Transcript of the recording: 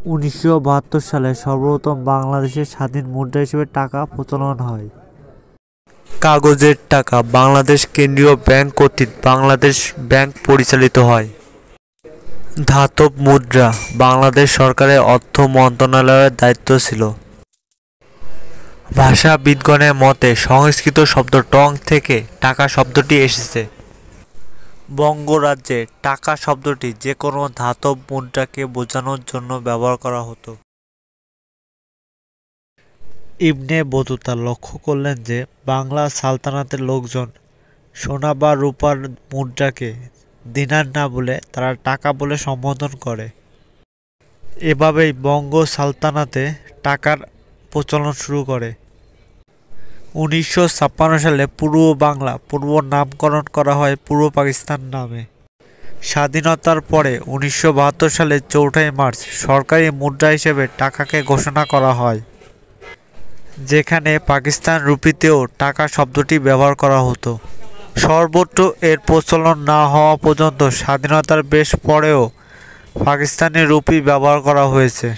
1972 সালে সর্বপ্রথম বাংলাদেশের স্বাধীন মুদ্রা হিসেবে টাকা প্রচলন হয়। কাগজের টাকা বাংলাদেশ কেন্দ্রীয় ব্যাংক কর্তৃক বাংলাদেশ ব্যাংক পরিচালিত হয়। ধাতব মুদ্রা বাংলাদেশ সরকারের অর্থ মন্ত্রণালয়ের দায়িত্ব ছিল। ভাষাবিদগণের মতে সংস্কৃত শব্দ টং থেকে টাকা শব্দটি এসেছে। বঙ্গরাজ্যে টাকা শব্দটি যে কোনো ধাতব মুদ্রাকে বোঝানোর জন্য ব্যবহার করা হতো। ইবনে বতুতা লক্ষ্য করলেন যে বাংলা সালতানাতের লোকজন সোনা বা রূপার মুদ্রাকে দিনার না বলে তারা টাকা বলে সম্বোধন করে। এভাবেই বঙ্গ সালতানাতে টাকার প্রচলন শুরু করে। 1956 সালে পূর্ব বাংলা পূর্ব নামকরণ করা হয় পূর্ব পাকিস্তান নামে। স্বাধীনতার পরে 1972 সালের 4 মার্চ সরকারি মুদ্রা হিসেবে টাকাকে ঘোষণা করা হয়, যেখানে পাকিস্তান রুপিতেও টাকা শব্দটি ব্যবহার করা হতো। সর্বত্র এর প্রচলন না হওয়া পর্যন্ত স্বাধীনতার বেশ পরেও পাকিস্তানি রুপি ব্যবহার করা হয়েছে।